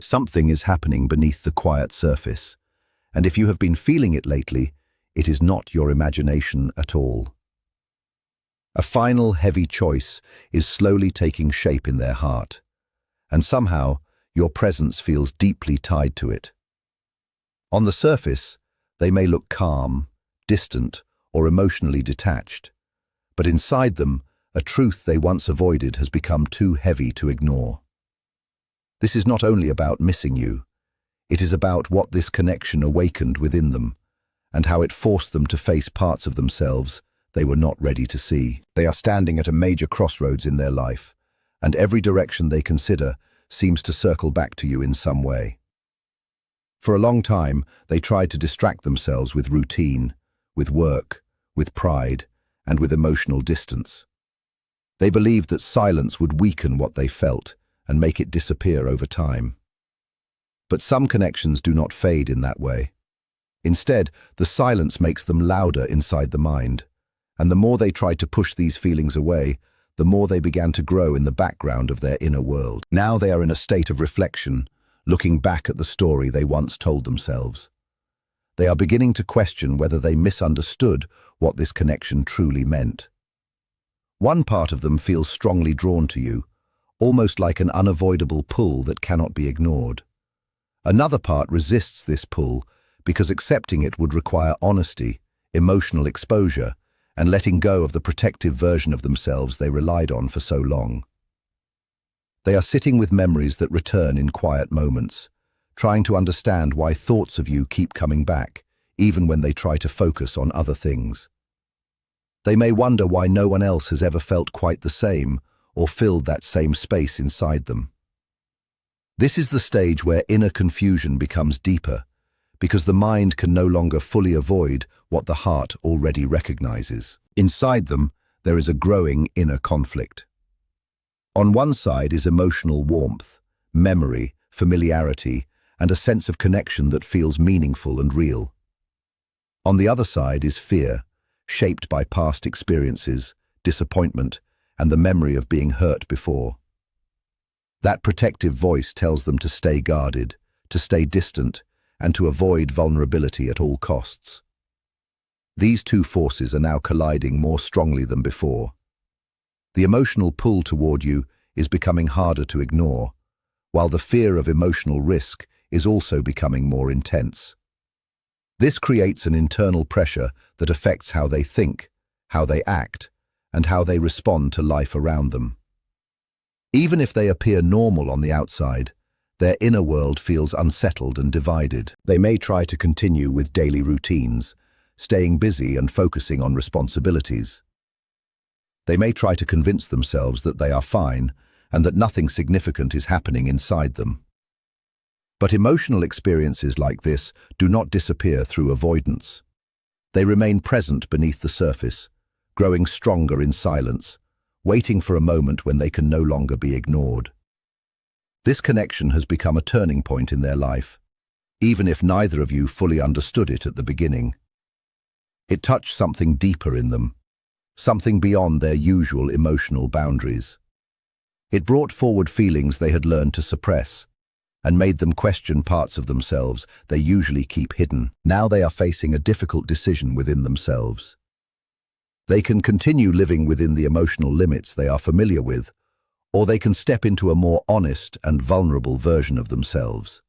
Something is happening beneath the quiet surface, and if you have been feeling it lately, it is not your imagination at all. A final heavy choice is slowly taking shape in their heart, and somehow your presence feels deeply tied to it. On the surface, they may look calm, distant, or emotionally detached, but inside them, a truth they once avoided has become too heavy to ignore. This is not only about missing you, it is about what this connection awakened within them, and how it forced them to face parts of themselves they were not ready to see. They are standing at a major crossroads in their life, and every direction they consider seems to circle back to you in some way. For a long time, they tried to distract themselves with routine, with work, with pride, and with emotional distance. They believed that silence would weaken what they felt and make it disappear over time. But some connections do not fade in that way. Instead, the silence makes them louder inside the mind, and the more they tried to push these feelings away, the more they began to grow in the background of their inner world. Now they are in a state of reflection, looking back at the story they once told themselves. They are beginning to question whether they misunderstood what this connection truly meant. One part of them feels strongly drawn to you, almost like an unavoidable pull that cannot be ignored. Another part resists this pull because accepting it would require honesty, emotional exposure, and letting go of the protective version of themselves they relied on for so long. They are sitting with memories that return in quiet moments, trying to understand why thoughts of you keep coming back, even when they try to focus on other things. They may wonder why no one else has ever felt quite the same or filled that same space inside them. This is the stage where inner confusion becomes deeper, because the mind can no longer fully avoid what the heart already recognizes. Inside them, there is a growing inner conflict. On one side is emotional warmth, memory, familiarity, and a sense of connection that feels meaningful and real. On the other side is fear, shaped by past experiences, disappointment, and the memory of being hurt before. That protective voice tells them to stay guarded, to stay distant, and to avoid vulnerability at all costs. These two forces are now colliding more strongly than before. The emotional pull toward you is becoming harder to ignore, while the fear of emotional risk is also becoming more intense. This creates an internal pressure that affects how they think, how they act, and how they respond to life around them. Even if they appear normal on the outside, their inner world feels unsettled and divided. They may try to continue with daily routines, staying busy and focusing on responsibilities. They may try to convince themselves that they are fine and that nothing significant is happening inside them. But emotional experiences like this do not disappear through avoidance. They remain present beneath the surface, growing stronger in silence, waiting for a moment when they can no longer be ignored. This connection has become a turning point in their life, even if neither of you fully understood it at the beginning. It touched something deeper in them, something beyond their usual emotional boundaries. It brought forward feelings they had learned to suppress, and made them question parts of themselves they usually keep hidden. Now they are facing a difficult decision within themselves. They can continue living within the emotional limits they are familiar with, or they can step into a more honest and vulnerable version of themselves.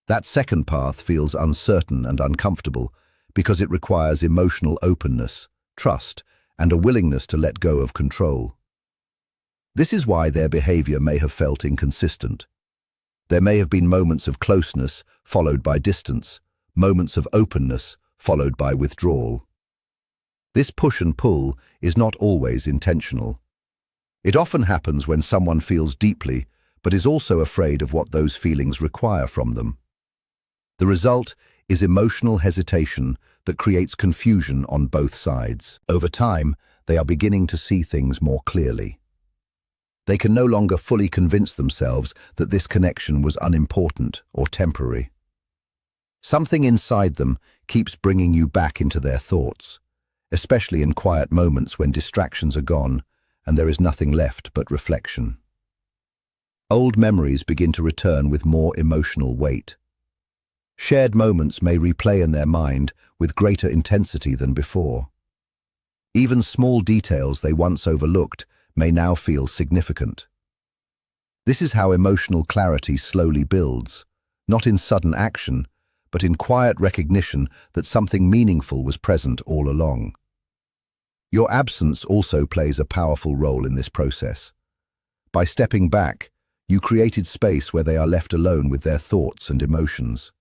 That second path feels uncertain and uncomfortable because it requires emotional openness, trust, and a willingness to let go of control. This is why their behavior may have felt inconsistent. There may have been moments of closeness followed by distance, moments of openness followed by withdrawal. This push and pull is not always intentional. It often happens when someone feels deeply, but is also afraid of what those feelings require from them. The result is emotional hesitation that creates confusion on both sides. Over time, they are beginning to see things more clearly. They can no longer fully convince themselves that this connection was unimportant or temporary. Something inside them keeps bringing you back into their thoughts, especially in quiet moments when distractions are gone and there is nothing left but reflection. Old memories begin to return with more emotional weight. Shared moments may replay in their mind with greater intensity than before. Even small details they once overlooked may now feel significant. This is how emotional clarity slowly builds, not in sudden action, but in quiet recognition that something meaningful was present all along. Your absence also plays a powerful role in this process. By stepping back, you created space where they are left alone with their thoughts and emotions.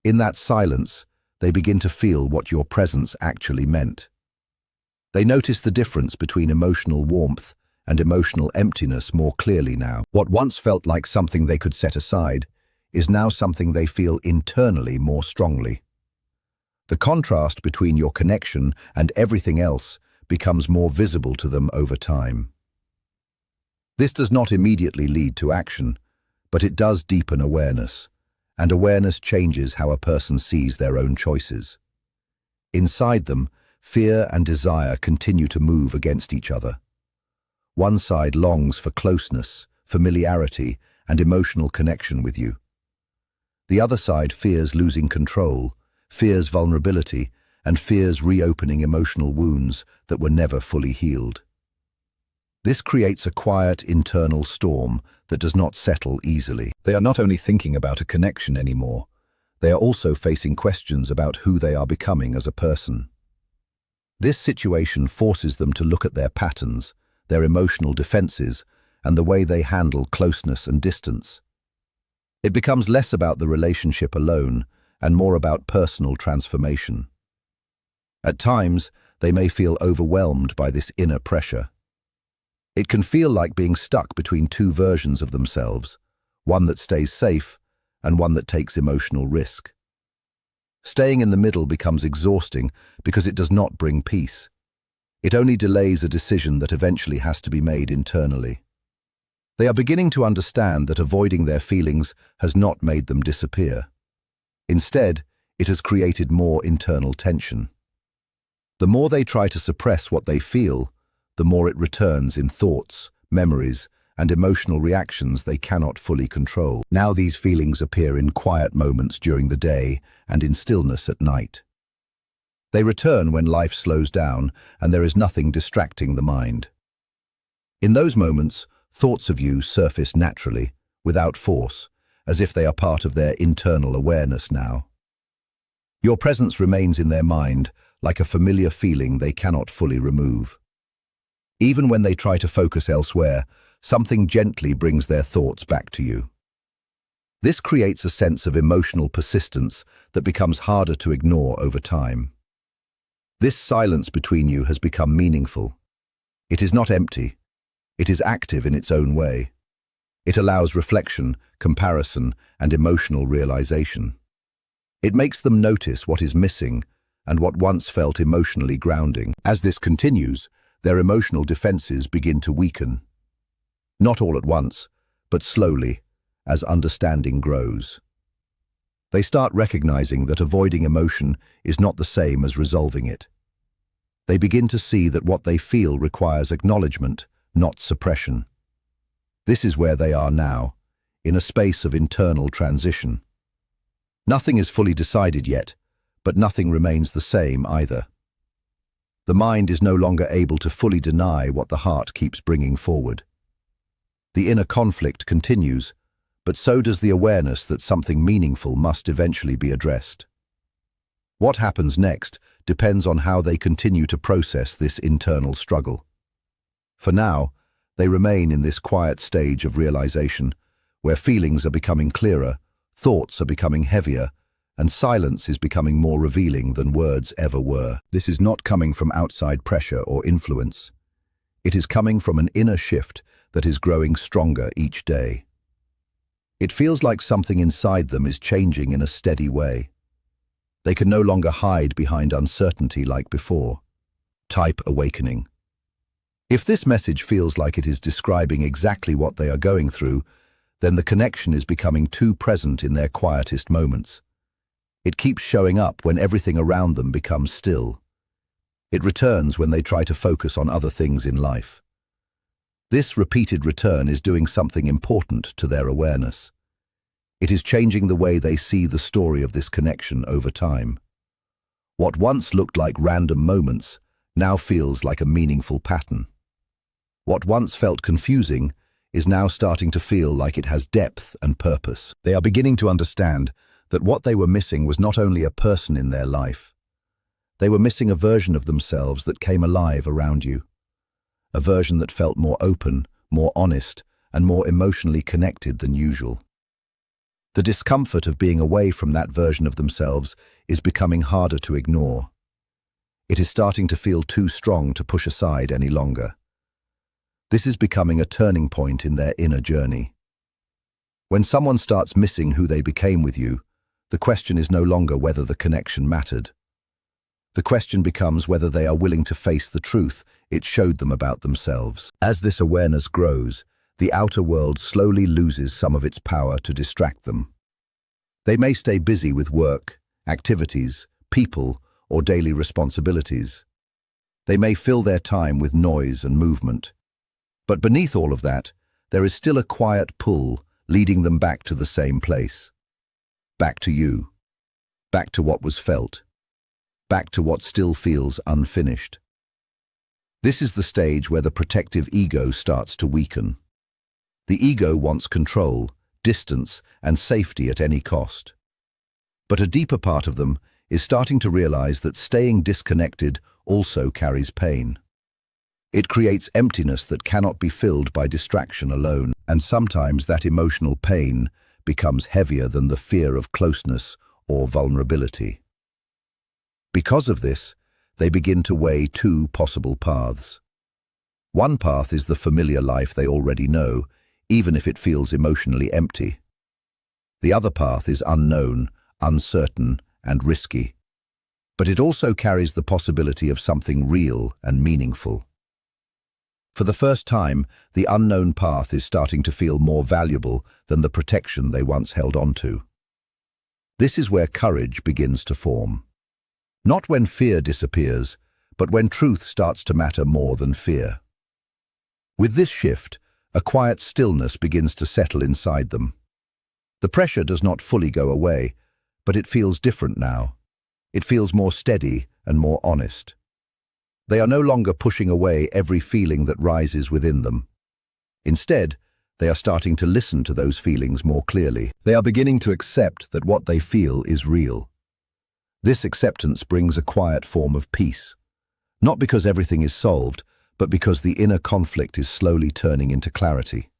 In that silence, they begin to feel what your presence actually meant. They notice the difference between emotional warmth and emotional emptiness more clearly now. What once felt like something they could set aside is now something they feel internally more strongly. The contrast between your connection and everything else becomes more visible to them over time. This does not immediately lead to action, but it does deepen awareness, and awareness changes how a person sees their own choices. Inside them, fear and desire continue to move against each other. One side longs for closeness, familiarity, and emotional connection with you. The other side fears losing control, fears vulnerability, and fears reopening emotional wounds that were never fully healed. This creates a quiet internal storm that does not settle easily. They are not only thinking about a connection anymore, they are also facing questions about who they are becoming as a person. This situation forces them to look at their patterns, their emotional defenses, and the way they handle closeness and distance. It becomes less about the relationship alone and more about personal transformation. At times, they may feel overwhelmed by this inner pressure. It can feel like being stuck between two versions of themselves, one that stays safe and one that takes emotional risk. Staying in the middle becomes exhausting because it does not bring peace. It only delays a decision that eventually has to be made internally. They are beginning to understand that avoiding their feelings has not made them disappear. Instead, it has created more internal tension. The more they try to suppress what they feel, the more it returns in thoughts, memories, and emotional reactions they cannot fully control. Now these feelings appear in quiet moments during the day and in stillness at night. They return when life slows down and there is nothing distracting the mind. In those moments, thoughts of you surface naturally, without force, as if they are part of their internal awareness now. Your presence remains in their mind like a familiar feeling they cannot fully remove. Even when they try to focus elsewhere, something gently brings their thoughts back to you. This creates a sense of emotional persistence that becomes harder to ignore over time. This silence between you has become meaningful. It is not empty. It is active in its own way. It allows reflection, comparison, and emotional realization. It makes them notice what is missing and what once felt emotionally grounding. As this continues, their emotional defenses begin to weaken. Not all at once, but slowly, as understanding grows. They start recognizing that avoiding emotion is not the same as resolving it. They begin to see that what they feel requires acknowledgement, not suppression. This is where they are now, in a space of internal transition. Nothing is fully decided yet, but nothing remains the same either. The mind is no longer able to fully deny what the heart keeps bringing forward. The inner conflict continues, but so does the awareness that something meaningful must eventually be addressed. What happens next depends on how they continue to process this internal struggle. For now, they remain in this quiet stage of realization, where feelings are becoming clearer, thoughts are becoming heavier, and silence is becoming more revealing than words ever were. This is not coming from outside pressure or influence. It is coming from an inner shift that is growing stronger each day. It feels like something inside them is changing in a steady way. They can no longer hide behind uncertainty like before. Type awakening. If this message feels like it is describing exactly what they are going through, then the connection is becoming too present in their quietest moments. It keeps showing up when everything around them becomes still. It returns when they try to focus on other things in life. This repeated return is doing something important to their awareness. It is changing the way they see the story of this connection over time. What once looked like random moments now feels like a meaningful pattern. What once felt confusing is now starting to feel like it has depth and purpose. They are beginning to understand that what they were missing was not only a person in their life. They were missing a version of themselves that came alive around you. A version that felt more open, more honest, and more emotionally connected than usual. The discomfort of being away from that version of themselves is becoming harder to ignore. It is starting to feel too strong to push aside any longer. This is becoming a turning point in their inner journey. When someone starts missing who they became with you, the question is no longer whether the connection mattered. The question becomes whether they are willing to face the truth it showed them about themselves. As this awareness grows, the outer world slowly loses some of its power to distract them. They may stay busy with work, activities, people, or daily responsibilities. They may fill their time with noise and movement. But beneath all of that, there is still a quiet pull leading them back to the same place. Back to you. Back to what was felt. Back to what still feels unfinished. This is the stage where the protective ego starts to weaken. The ego wants control, distance, and safety at any cost. But a deeper part of them is starting to realize that staying disconnected also carries pain. It creates emptiness that cannot be filled by distraction alone, and sometimes that emotional pain becomes heavier than the fear of closeness or vulnerability. Because of this, they begin to weigh two possible paths. One path is the familiar life they already know, even if it feels emotionally empty. The other path is unknown, uncertain, and risky. But it also carries the possibility of something real and meaningful. For the first time, the unknown path is starting to feel more valuable than the protection they once held onto. This is where courage begins to form. Not when fear disappears, but when truth starts to matter more than fear. With this shift, a quiet stillness begins to settle inside them. The pressure does not fully go away, but it feels different now. It feels more steady and more honest. They are no longer pushing away every feeling that rises within them. Instead, they are starting to listen to those feelings more clearly. They are beginning to accept that what they feel is real. This acceptance brings a quiet form of peace. Not because everything is solved, but because the inner conflict is slowly turning into clarity.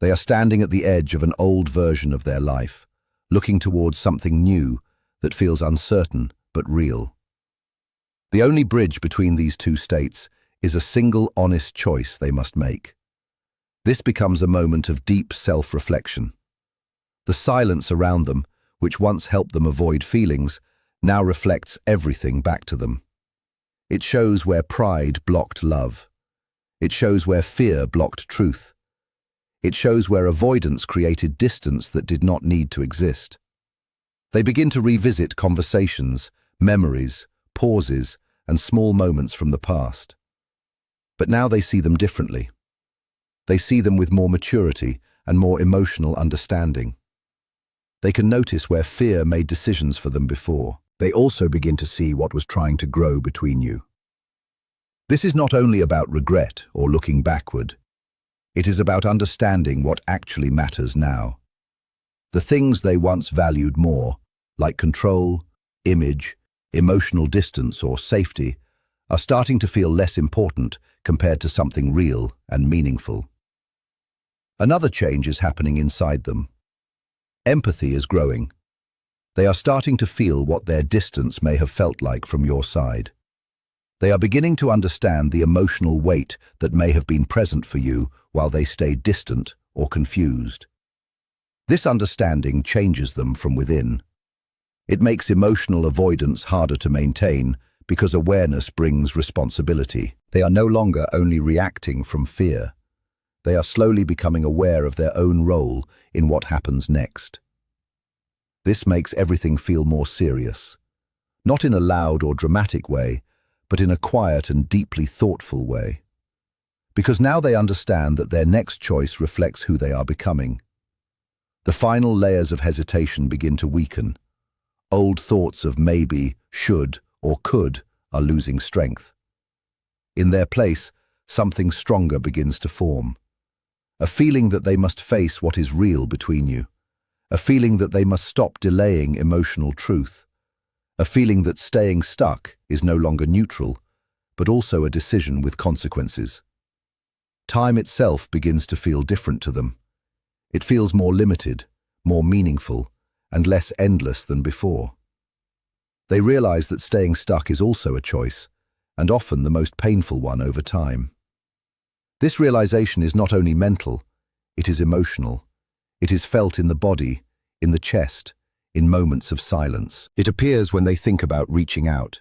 They are standing at the edge of an old version of their life, looking towards something new that feels uncertain but real. The only bridge between these two states is a single honest choice they must make. This becomes a moment of deep self-reflection. The silence around them, which once helped them avoid feelings, now reflects everything back to them. It shows where pride blocked love. It shows where fear blocked truth. It shows where avoidance created distance that did not need to exist. They begin to revisit conversations, memories, pauses, and small moments from the past. But now they see them differently. They see them with more maturity and more emotional understanding. They can notice where fear made decisions for them before. They also begin to see what was trying to grow between you. This is not only about regret or looking backward. It is about understanding what actually matters now. The things they once valued more, like control, image, emotional distance, or safety, are starting to feel less important compared to something real and meaningful. Another change is happening inside them. Empathy is growing. They are starting to feel what their distance may have felt like from your side. They are beginning to understand the emotional weight that may have been present for you while they stayed distant or confused. This understanding changes them from within. It makes emotional avoidance harder to maintain because awareness brings responsibility. They are no longer only reacting from fear. They are slowly becoming aware of their own role in what happens next. This makes everything feel more serious, not in a loud or dramatic way, but in a quiet and deeply thoughtful way. because now they understand that their next choice reflects who they are becoming. The final layers of hesitation begin to weaken. Old thoughts of maybe, should, or could are losing strength. In their place, something stronger begins to form. A feeling that they must face what is real between you. A feeling that they must stop delaying emotional truth. A feeling that staying stuck is no longer neutral, but also a decision with consequences. Time itself begins to feel different to them. It feels more limited, more meaningful, and less endless than before. They realize that staying stuck is also a choice, and often the most painful one over time. This realization is not only mental, it is emotional. It is felt in the body, in the chest, in moments of silence. It appears when they think about reaching out.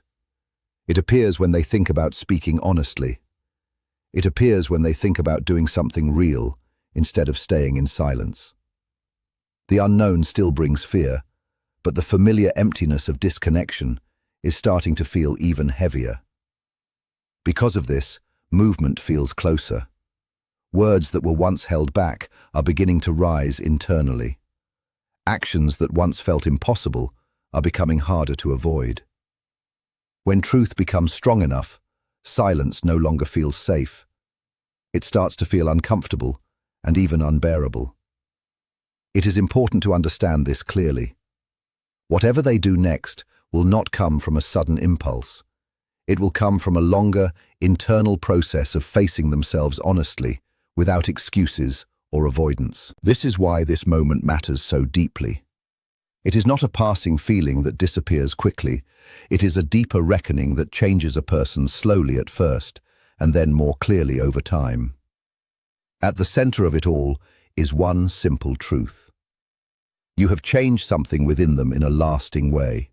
It appears when they think about speaking honestly. It appears when they think about doing something real instead of staying in silence. The unknown still brings fear, but the familiar emptiness of disconnection is starting to feel even heavier. Because of this, movement feels closer. Words that were once held back are beginning to rise internally. Actions that once felt impossible are becoming harder to avoid. When truth becomes strong enough, silence no longer feels safe. It starts to feel uncomfortable and even unbearable. It is important to understand this clearly. Whatever they do next will not come from a sudden impulse. It will come from a longer, internal process of facing themselves honestly, without excuses or avoidance. This is why this moment matters so deeply. It is not a passing feeling that disappears quickly. It is a deeper reckoning that changes a person slowly at first, and then more clearly over time. At the center of it all is one simple truth. You have changed something within them in a lasting way.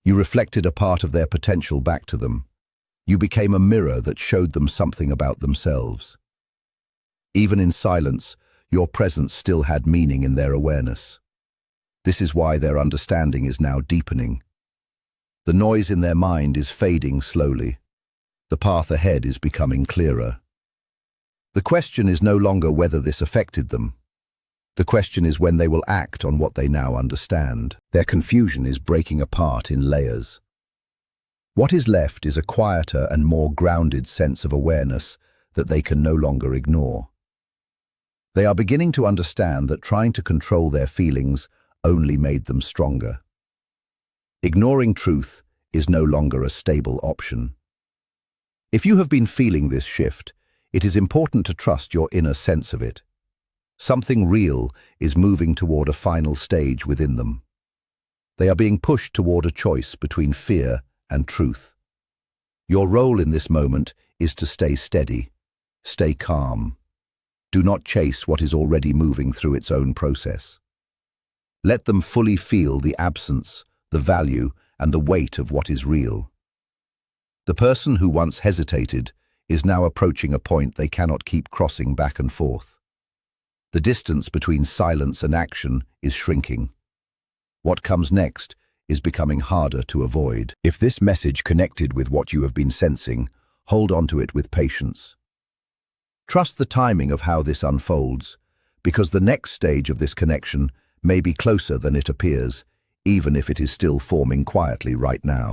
You reflected a part of their potential back to them. You became a mirror that showed them something about themselves. Even in silence, your presence still had meaning in their awareness. This is why their understanding is now deepening. The noise in their mind is fading slowly. The path ahead is becoming clearer. The question is no longer whether this affected them. The question is when they will act on what they now understand. Their confusion is breaking apart in layers. What is left is a quieter and more grounded sense of awareness that they can no longer ignore. They are beginning to understand that trying to control their feelings only made them stronger. Ignoring truth is no longer a stable option. If you have been feeling this shift, it is important to trust your inner sense of it. Something real is moving toward a final stage within them. They are being pushed toward a choice between fear and truth. Your role in this moment is to stay steady, stay calm. Do not chase what is already moving through its own process. Let them fully feel the absence, the value, and the weight of what is real. The person who once hesitated is now approaching a point they cannot keep crossing back and forth. The distance between silence and action is shrinking. What comes next is becoming harder to avoid. If this message connected with what you have been sensing, hold on to it with patience. Trust the timing of how this unfolds, because the next stage of this connection may be closer than it appears, even if it is still forming quietly right now.